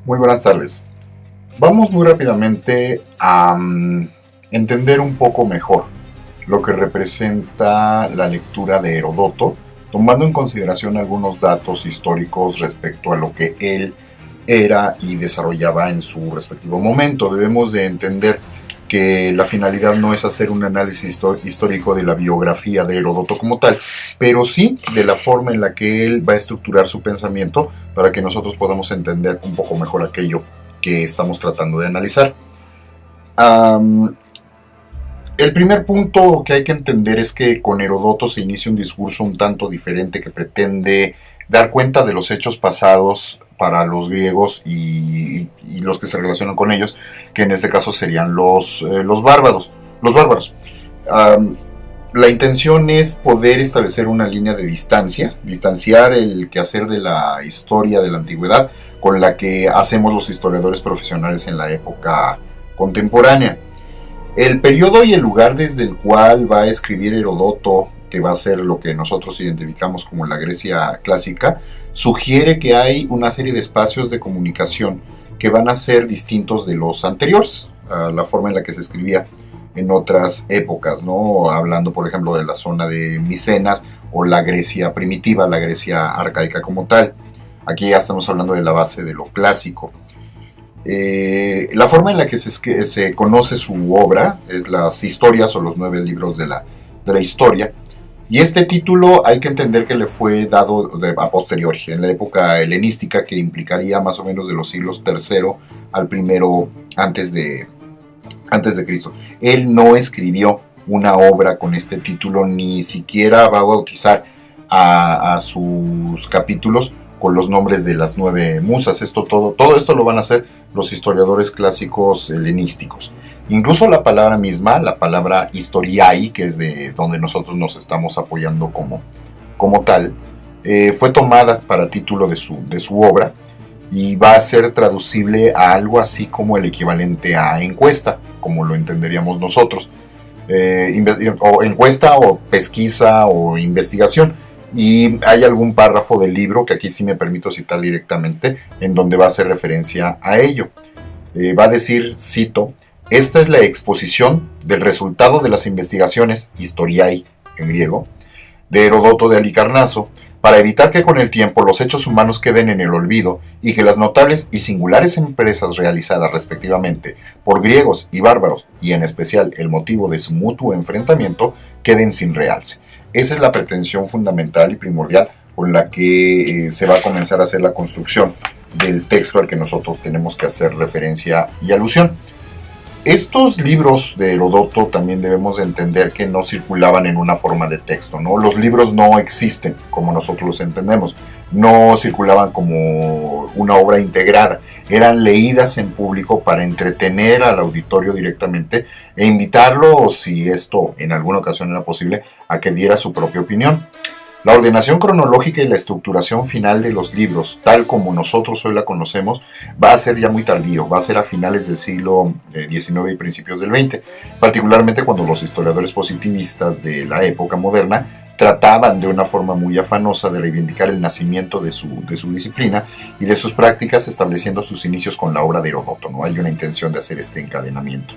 Muy buenas tardes. Vamos muy rápidamente a entender un poco mejor lo que representa la lectura de Heródoto, tomando en consideración algunos datos históricos respecto a lo que él era y desarrollaba en su respectivo momento. Debemos de entender que la finalidad no es hacer un análisis histórico de la biografía de Heródoto como tal, pero sí de la forma en la que él va a estructurar su pensamiento para que nosotros podamos entender un poco mejor aquello que estamos tratando de analizar. El primer punto que hay que entender es que con Heródoto se inicia un discurso un tanto diferente que pretende dar cuenta de los hechos pasados para los griegos y los que se relacionan con ellos, que en este caso serían los bárbaros. La intención es poder establecer una línea de distanciar el quehacer de la historia de la antigüedad con la que hacemos los historiadores profesionales en la época contemporánea. El periodo y el lugar desde el cual va a escribir Heródoto, que va a ser lo que nosotros identificamos como la Grecia clásica, sugiere que hay una serie de espacios de comunicación que van a ser distintos de los anteriores, a la forma en la que se escribía en otras épocas, ¿no? Hablando, por ejemplo, de la zona de Micenas o la Grecia primitiva, la Grecia arcaica como tal. Aquí ya estamos hablando de la base de lo clásico. La forma en la que se conoce su obra es las historias o los 9 libros de la historia. Y este título hay que entender que le fue dado a posteriori, en la época helenística, que implicaría más o menos de los siglos III al I antes de Cristo. Él no escribió una obra con este título, ni siquiera va a bautizar a sus capítulos con los nombres de las 9 musas. Todo esto lo van a hacer los historiadores clásicos helenísticos. Incluso la palabra misma, la palabra historiai, que es de donde nosotros nos estamos apoyando como tal, fue tomada para título de su obra y va a ser traducible a algo así como el equivalente a encuesta, como lo entenderíamos nosotros. O encuesta o pesquisa o investigación. Y hay algún párrafo del libro, que aquí sí me permito citar directamente, en donde va a hacer referencia a ello. Va a decir, cito: esta es la exposición del resultado de las investigaciones, historiai en griego, de Heródoto de Halicarnaso, para evitar que con el tiempo los hechos humanos queden en el olvido y que las notables y singulares empresas realizadas respectivamente por griegos y bárbaros, y en especial el motivo de su mutuo enfrentamiento, queden sin realce. Esa es la pretensión fundamental y primordial con la que se va a comenzar a hacer la construcción del texto al que nosotros tenemos que hacer referencia y alusión. Estos libros de Heródoto también debemos de entender que no circulaban en una forma de texto, ¿no? Los libros no existen como nosotros los entendemos, no circulaban como una obra integrada, eran leídas en público para entretener al auditorio directamente e invitarlo, si esto en alguna ocasión era posible, a que diera su propia opinión. La ordenación cronológica y la estructuración final de los libros, tal como nosotros hoy la conocemos, va a ser ya muy tardío, va a ser a finales del siglo XIX y principios del XX, particularmente cuando los historiadores positivistas de la época moderna trataban de una forma muy afanosa de reivindicar el nacimiento de su disciplina y de sus prácticas, estableciendo sus inicios con la obra de Heródoto. No hay una intención de hacer este encadenamiento.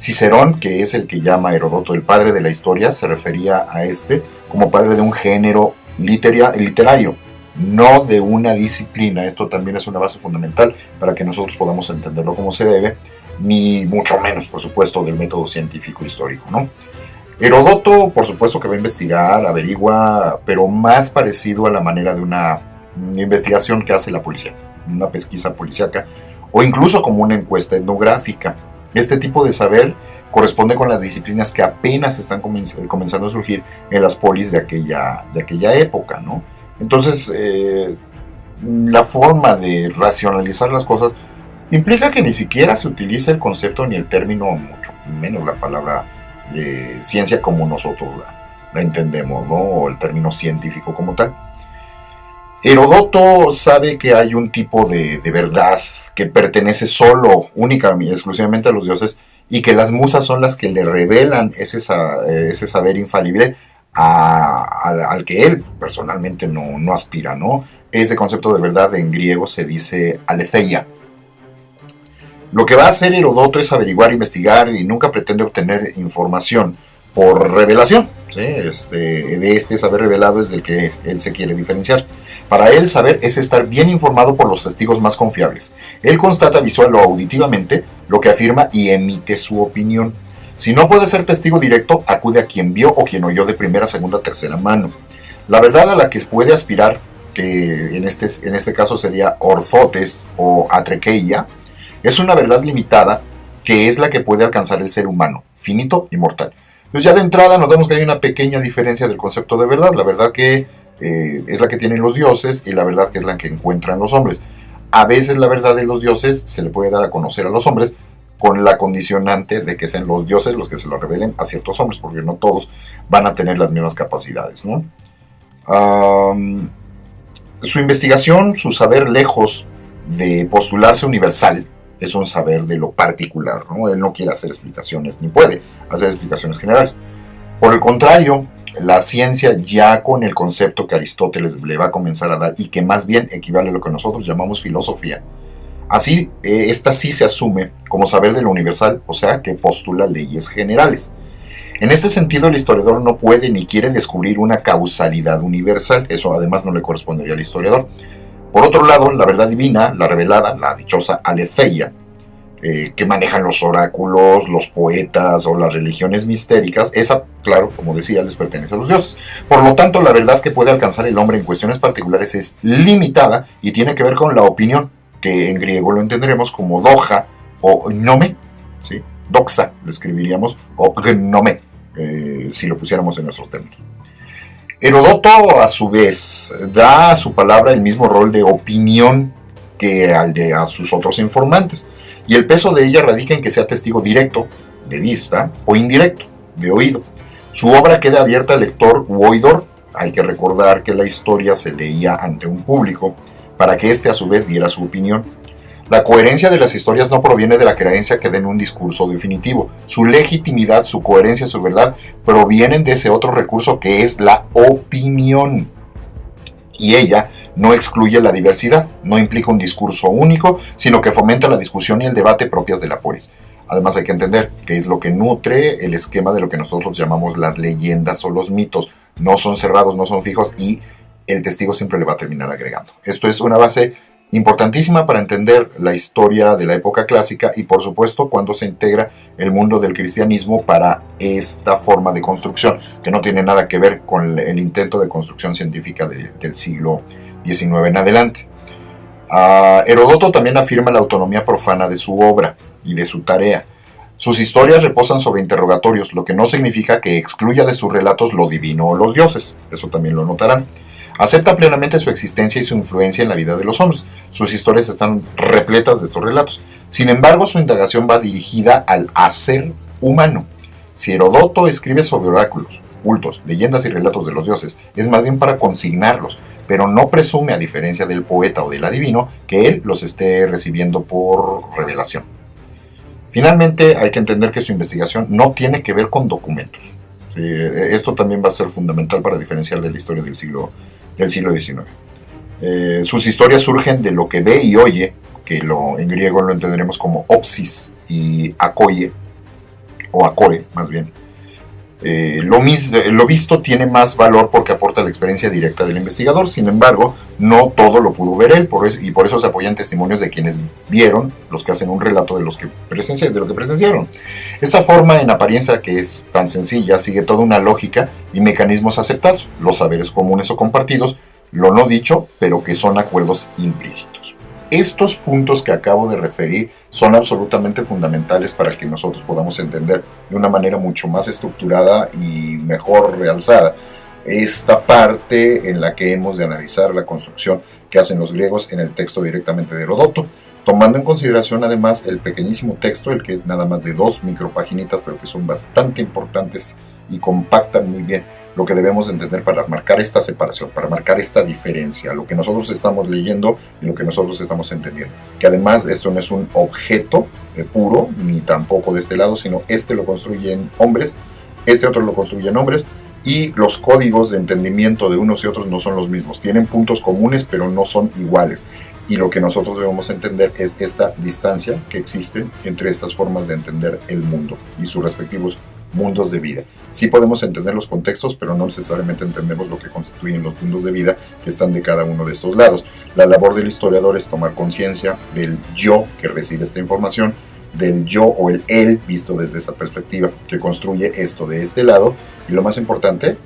Cicerón, que es el que llama a Heródoto el padre de la historia, se refería a este como padre de un género literario, no de una disciplina. Esto también es una base fundamental para que nosotros podamos entenderlo como se debe, ni mucho menos, por supuesto, del método científico histórico, ¿no? Heródoto, por supuesto que va a investigar, averigua, pero más parecido a la manera de una investigación que hace la policía, una pesquisa policíaca, o incluso como una encuesta etnográfica. Este tipo de saber corresponde con las disciplinas que apenas están comenzando a surgir en las polis de aquella época, ¿no? Entonces, la forma de racionalizar las cosas implica que ni siquiera se utiliza el concepto ni el término, mucho menos la palabra de ciencia como nosotros la entendemos, ¿no? O el término científico como tal. Heródoto sabe que hay un tipo de verdad que pertenece solo, única y exclusivamente a los dioses, y que las musas son las que le revelan ese saber infalible al que él personalmente no aspira, ¿no? Ese concepto de verdad en griego se dice aletheia, Lo que va a hacer Heródoto es averiguar, investigar y nunca pretende obtener información por revelación. ¿Sí? De este saber revelado es del que él se quiere diferenciar. Para él, saber es estar bien informado por los testigos más confiables. Él constata visual o auditivamente lo que afirma y emite su opinión. Si no puede ser testigo directo, acude a quien vio o quien oyó de primera, segunda, tercera mano. La verdad a la que puede aspirar, que en este caso sería orzotes o atrekeia, es una verdad limitada que es la que puede alcanzar el ser humano, finito y mortal. Pues ya de entrada nos vemos que hay una pequeña diferencia del concepto de verdad. La verdad que es la que tienen los dioses y la verdad que es la que encuentran los hombres. A veces la verdad de los dioses se le puede dar a conocer a los hombres con la condicionante de que sean los dioses los que se lo revelen a ciertos hombres, porque no todos van a tener las mismas capacidades, ¿no? Su investigación, su saber, lejos de postularse universal, es un saber de lo particular, ¿no? Él no quiere hacer explicaciones, ni puede hacer explicaciones generales. Por el contrario, la ciencia, ya con el concepto que Aristóteles le va a comenzar a dar y que más bien equivale a lo que nosotros llamamos filosofía, así, esta sí se asume como saber de lo universal, o sea, que postula leyes generales. En este sentido, el historiador no puede ni quiere descubrir una causalidad universal, eso además no le correspondería al historiador. Por otro lado, la verdad divina, la revelada, la dichosa aletheia, que manejan los oráculos, los poetas o las religiones mistéricas, esa, claro, como decía, les pertenece a los dioses. Por lo tanto, la verdad que puede alcanzar el hombre en cuestiones particulares es limitada y tiene que ver con la opinión, que en griego lo entenderemos como doxa o gnome, ¿sí? Doxa lo escribiríamos, o gnome, si lo pusiéramos en nuestros términos. Heródoto, a su vez, da a su palabra el mismo rol de opinión que al de a sus otros informantes, y el peso de ella radica en que sea testigo directo, de vista, o indirecto, de oído. Su obra queda abierta al lector u oidor. Hay que recordar que la historia se leía ante un público, para que éste a su vez diera su opinión. La coherencia de las historias no proviene de la creencia que den un discurso definitivo. Su legitimidad, su coherencia, su verdad provienen de ese otro recurso que es la opinión. Y ella no excluye la diversidad, no implica un discurso único, sino que fomenta la discusión y el debate propias de la polis. Además hay que entender que es lo que nutre el esquema de lo que nosotros llamamos las leyendas o los mitos. No son cerrados, no son fijos y el testigo siempre le va a terminar agregando. Esto es una base importantísima para entender la historia de la época clásica y por supuesto cuando se integra el mundo del cristianismo para esta forma de construcción, que no tiene nada que ver con el intento de construcción científica del siglo XIX en adelante. Heródoto también afirma la autonomía profana de su obra y de su tarea. Sus historias reposan sobre interrogatorios, lo que no significa que excluya de sus relatos lo divino o los dioses, eso también lo notarán. Acepta plenamente su existencia y su influencia en la vida de los hombres. Sus historias están repletas de estos relatos. Sin embargo, su indagación va dirigida al hacer humano. Si Heródoto escribe sobre oráculos, cultos, leyendas y relatos de los dioses, es más bien para consignarlos, pero no presume, a diferencia del poeta o del adivino, que él los esté recibiendo por revelación. Finalmente, hay que entender que su investigación no tiene que ver con documentos. Sí, esto también va a ser fundamental para diferenciar de la historia del siglo XIX. Sus historias surgen de lo que ve y oye, que en griego lo entenderemos como opsis y akoie, o akoe más bien. Lo visto tiene más valor porque aporta la experiencia directa del investigador. Sin embargo, no todo lo pudo ver él, y por eso se apoyan testimonios de quienes vieron, los que hacen un relato de lo que presenciaron. Esta forma en apariencia, que es tan sencilla, sigue toda una lógica y mecanismos aceptados, los saberes comunes o compartidos, lo no dicho, pero que son acuerdos implícitos. Estos puntos que acabo de referir son absolutamente fundamentales para que nosotros podamos entender de una manera mucho más estructurada y mejor realzada esta parte en la que hemos de analizar la construcción que hacen los griegos en el texto directamente de Heródoto, tomando en consideración además el pequeñísimo texto, el que es nada más de 2 micropaginitas, pero que son bastante importantes y compactan muy bien lo que debemos entender para marcar esta separación, para marcar esta diferencia, lo que nosotros estamos leyendo y lo que nosotros estamos entendiendo. Que además esto no es un objeto puro, ni tampoco de este lado, sino este lo construyen hombres, este otro lo construyen hombres, y los códigos de entendimiento de unos y otros no son los mismos. Tienen puntos comunes, pero no son iguales. Y lo que nosotros debemos entender es esta distancia que existe entre estas formas de entender el mundo y sus respectivos mundos de vida. Sí podemos entender los contextos, pero no necesariamente entendemos lo que constituyen los mundos de vida que están de cada uno de estos lados. La labor del historiador es tomar conciencia del yo que recibe esta información, del yo o el él visto desde esta perspectiva, que construye esto de este lado, y lo más importante,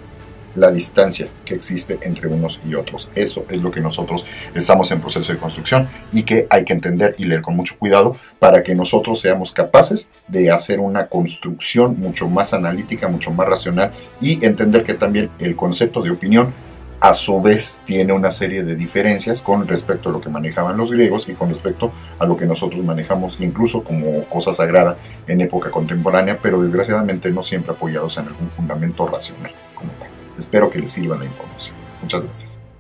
la distancia que existe entre unos y otros. Eso es lo que nosotros estamos en proceso de construcción y que hay que entender y leer con mucho cuidado para que nosotros seamos capaces de hacer una construcción mucho más analítica, mucho más racional, y entender que también el concepto de opinión a su vez tiene una serie de diferencias con respecto a lo que manejaban los griegos y con respecto a lo que nosotros manejamos incluso como cosa sagrada en época contemporánea, pero desgraciadamente no siempre apoyados en algún fundamento racional como tal. Espero que les sirva la información. Muchas gracias.